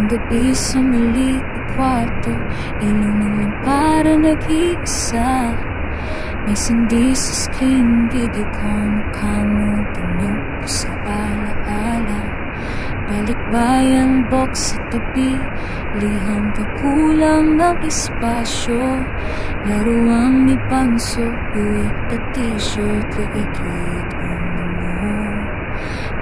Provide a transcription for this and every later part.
gabi sa maliit na kwarto, ilaw ng lampara nag-iisa. May sindi sa screen, video ko mukha mo, tunog ko sa alaala. Balikbayang box sa tabi, liham pagkulang ng espasyo. Laruang ni Panso, uwit na t-shirt, liigit mo.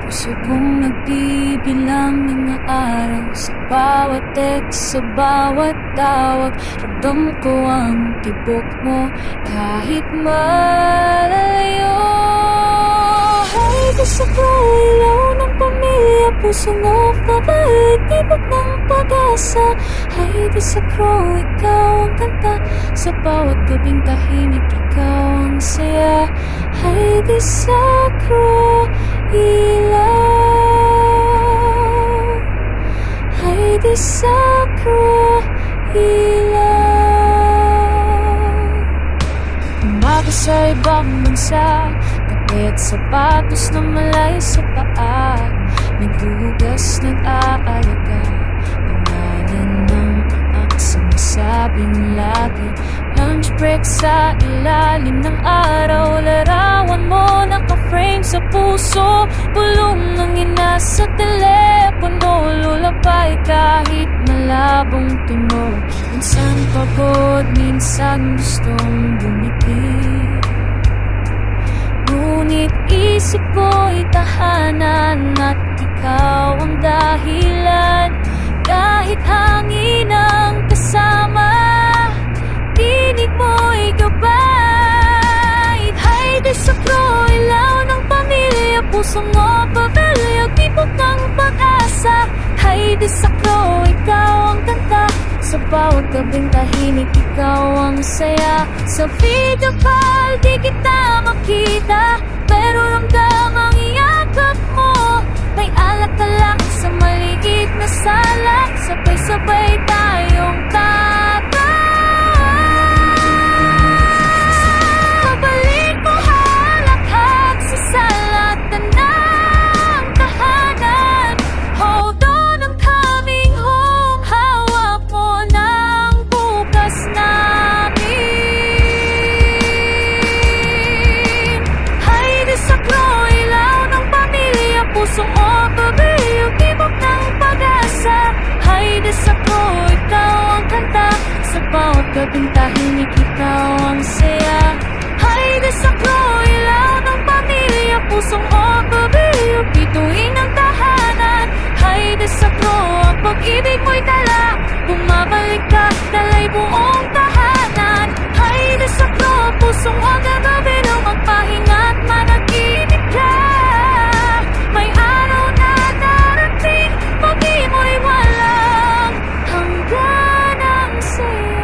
Puso kong nagbibilang mga araw, sa bawat text, sa bawat tawag. Ramdam ko ang tibok mo, kahit malayo. Ay, gusto ko ilaw ng pamilya, pusong off babalik, tibok ng pag-asa. Ay, di sa crow, ikaw ang kanta, sa bawat gabing tahimik, ikaw ang saya. Ay, di sa crow, ilaw. Ay, di sa crow, ilaw. Umaga sa ibang bansa, at sapatos na malay sa paa, naghuhugas, nag-aalaga, pangalan ng anak, sinasabing lagi. Lunch break sa ilalim ng araw, larawan mo naka-frame sa puso, bulong ng ina sa telepono, lulapay kahit malabong tunog. Minsan pagod, minsan gustong bumiti, ngunit isip ko'y tahanan at ikaw ang dahilan. Kahit hangin ang kasama, tinig mo'y gabay. Hay, di sa pro, ilaw ng pamilya, pusong o pabelyo, tibok ng pag-asa. Hay, di sa pro, ikaw ang kanta, sa bawat gabing tahimik, ikaw ang saya. Sa video call, di kita makita, pero ramdam ang iyakap mo. May alak-alak sa maliit na sala, sabay-sabay tayong tatawa. Pabalik mo halakhak sa salatan ng tahanan. Hold on, I'm coming home, hawak mo ng bukas namin. Hay, di sa crow, ilaw ng pamilya, puso o babayo, tibok ng pag-asa. Hay, di sa crow, ikaw ang kanta, sa bawat gabing tahimik, ikaw ang saya. Hay, di sa crow, ilaw ng pamilya, pusong o babayo, bituin ng tahanan. Hay, di sa crow, ang pag-ibig mo'y dala, bumabalik ka, dalay buong tahanan. Hay, di sa crow, pusong o gagawin ang magpahinga at managinip ka. May araw na darating, pag-ibig mo'y walang hanggan ang saya.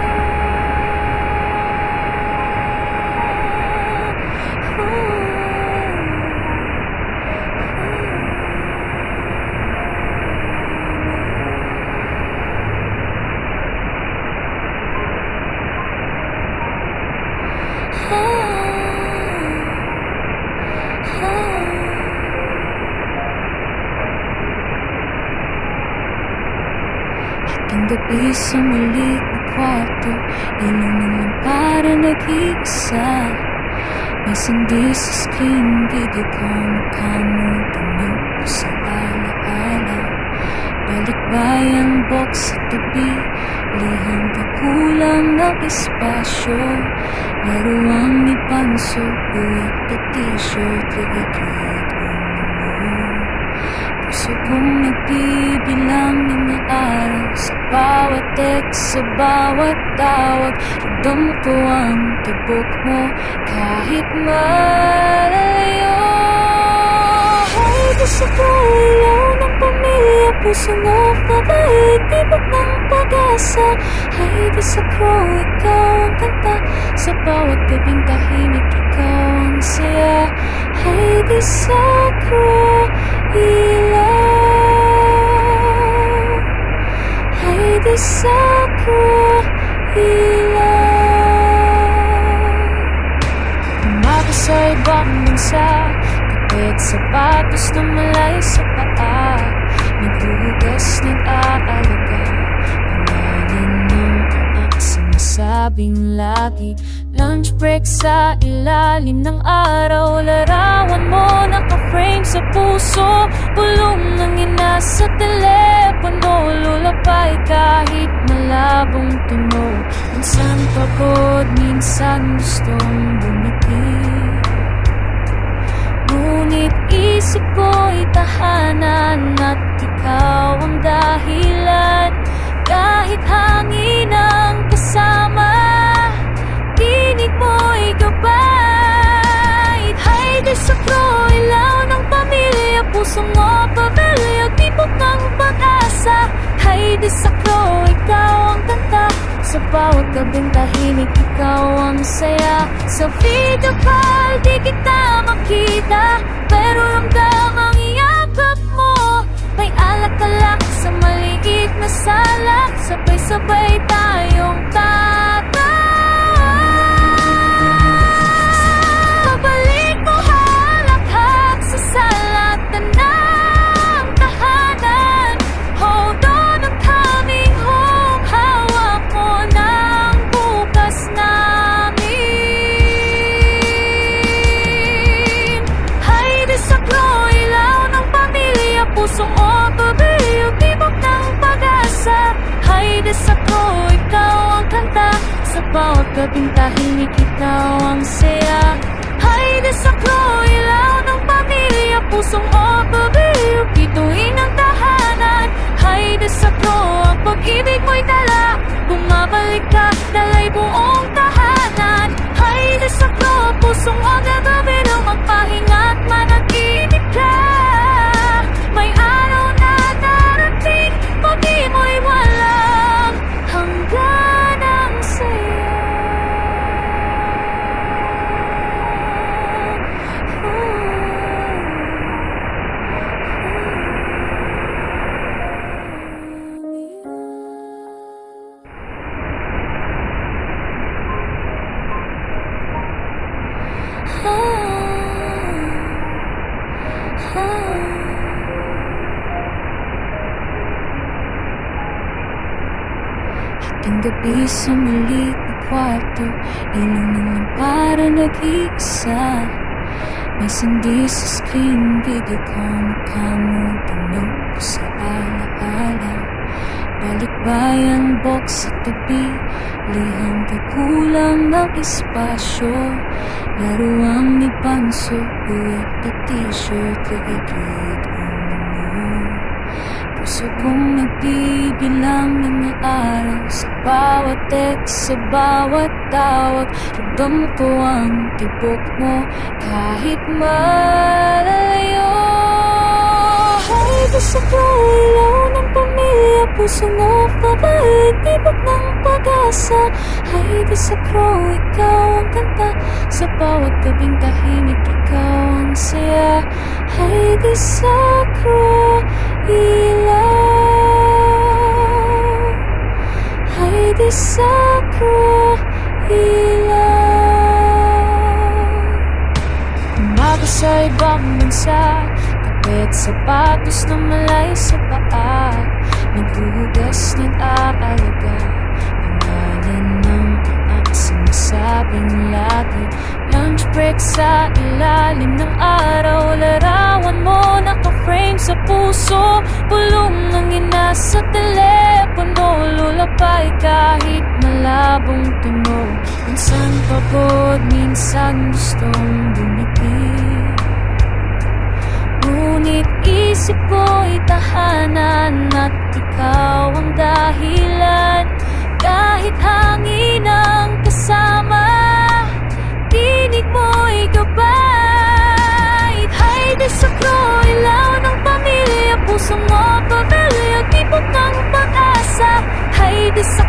Ang gabi sa maliit na kwarto, ilaw ng lampara nag-iisa. May sindi sa screen, video ko mukha mo, tunog ko sa alaala. Balikbayang box sa tabi, liham pagkulang ng espasyo. Laruang ni Panso, uwit na t-shirt, liigit mo. Puso kong nagbibilang mga araw, sa bawat text, sa bawat tawag. Ramdam ko ang tibok mo, kahit malayo. Ay, gusto ko ilaw ng pamilya, pusong off babalik, tibok ng pag-asa. Ay, di sa crow, ikaw ang kanta, sa bawat gabing tahimik, ikaw ang saya. Ay, di sa crow, ilaw. Ay, di sa crow, ilaw. Umaga sa ibang bansa, kapit sapatos na malay sa paa, naghuhugas, nag-aalaga, pangalan ng anak, sinasabing lagi. Lunch break sa ilalim ng araw, larawan mo naka-frame sa puso, pulong ng ina sa telepono, lulapay kahit malabong tunog. Minsan pagod, minsan gustong bumiti, ngunit isip ko'y tahanan at ikaw ang dahilan. Kahit hangin ang kasama, tinig mo'y gabay. Haydi sa ilaw ng pamilya, puso mo pamilya, tibok ng pag-asa. Haydi sa ikaw ang kanta, sa bawat gabing tahimik ikaw ang saya. Sa video call di kita makita, pero ramdam ang yakap mo. May alak-alak sa maliit na sala, sabay-sabay tayong tatawa. Pabalik mo halakhak sa salatan ng tahanan. Hold on, I'm coming home. Hawak mo ng bukas namin. Haydi sa ilaw ng pamilya, puso mo babayo, tibok ng pag-asa. Haydi sa ikaw ang kanta, sa bawat gabing tahimik ikaw ang saya. Haydi sa ilaw ng pamilya, puso mo babayo, bituin ang tahanan. Haydi sa ang pag-ibig mo'y dala, bumabalik ka, dalay buong tahanan. Haydi sa pusong agad-abiro, magpahinga't managinip ka. May araw na darating, pag di mo'y walang hangganang saya. Hating gabi sa maliit na kwarto, ilaw ng lampara nag-iisa. May sindi sa screen, video call, mukha mo, tunog ko sa alaala. Balikbayan box sa tabi, liham kakulang ng espasyo. Laruang ni Panso, uwit na t-shirt, ligid mo. Puso kong nagbibilang ng mga araw, sa bawat text, sa bawat tawag. Ramdam ko ang tibok mo, kahit malayo. Haydi sa ilaw ng pamilya, puso mo pabalik, tibok ng pag-asa. Haydi sa ikaw ang kanta, sa bawat gabing tahimik ikaw ang saya. Haydi sa ilaw, haydi sa ilaw. Umaga sa ibang bansa, kapit sapatos na malay sa paa, naghuhugas, nag-aalaga, pangalan ng anak, sinasabing lagi. Lunch break sa ilalim ng araw, larawan mo naka-frame sa puso, pulong ng ina sa telepono, lulapay kahit malabong tunog. Minsan pagod, minsan gustong bumiti, ngunit isip ko'y tahanan at ikaw ang dahilan. Kahit hangin ang kasama, tinig mo'y gabay. Haydi sa ilaw ng pamilya, puso mo pamilya, tibok ng pag-asa. Haydi sa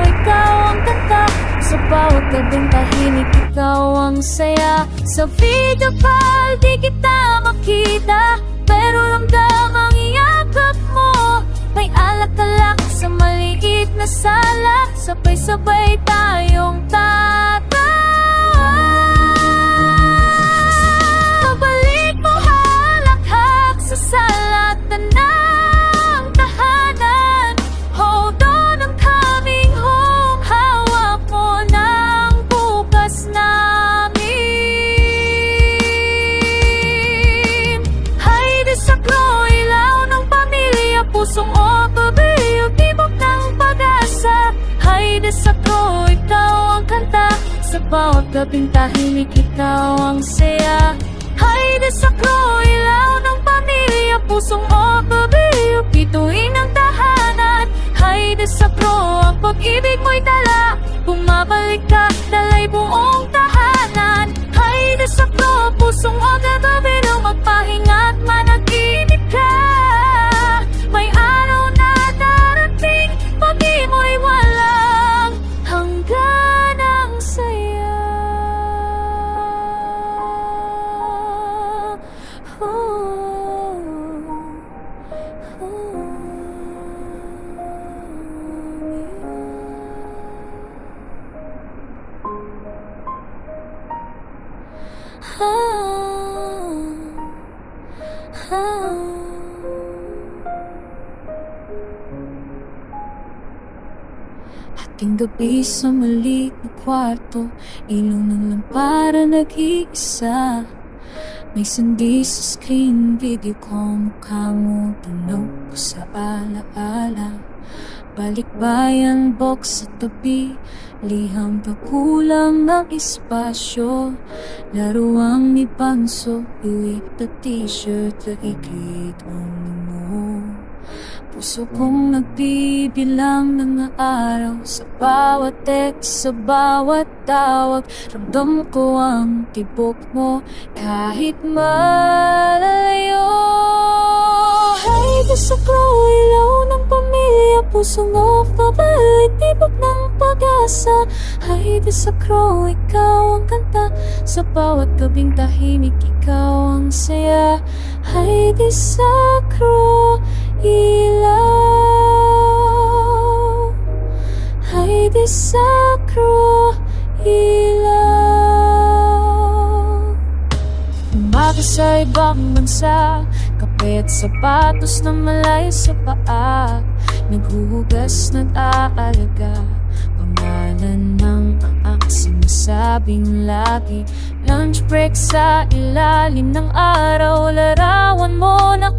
ikaw ang kanta, sa bawat gabing tahimik ikaw ang saya. Sa video call di kita makita, pero ramdam ang yakap mo. May alak-alak sa maliit na sala, sabay-sabay tayong tatawa. Pabalik mo halakhak sa salatan ng Hay desakro, ikaw ang kanta. Sa bawat gabing tahimik, ikaw ang saya. Hay desakro, ilaw ng pamilya, pusong obabiyo, bituin ang tahanan. Hay desakro, ang pag-ibig mo'y dala, bumabalik ka, dalay buong tahanan. Hay desakro, pusong obabiyo, magpahinga't managinip ka. May araw na darating, pag-ibig mo'y walang hanggan ang saya. Ating gabi sa maliit na kwarto, ilaw ng lampara nag-iisa. May sandi sa screen, video ko mukha mo, tunog ko sa alaala. Balikbayan box sa tabi, liham pa kulang ng espasyo. Laruang ni Panso, iwik na t-shirt, laikit ulo mo. Puso kong nagbibilang ng araw, sa bawat text, sa bawat tawag. Ramdam ko ang tibok mo kahit malayo. Hay desakro, ilaw ng pamilya, pusong off-babalik, tibok ng pag-asa. Hay desakro, ikaw ang kanta. Sa bawat gabing tahimik, ikaw ang saya. Hay desakro, ilaw. Hay desakro, ilaw. Umaga sa ibang bansa, kape at sapatos na malayo sa paa. Naghuhugas, nag-aalaga, pangalan ng ang sinasabing lagi. Lunch break sa ilalim ng araw, larawan mo na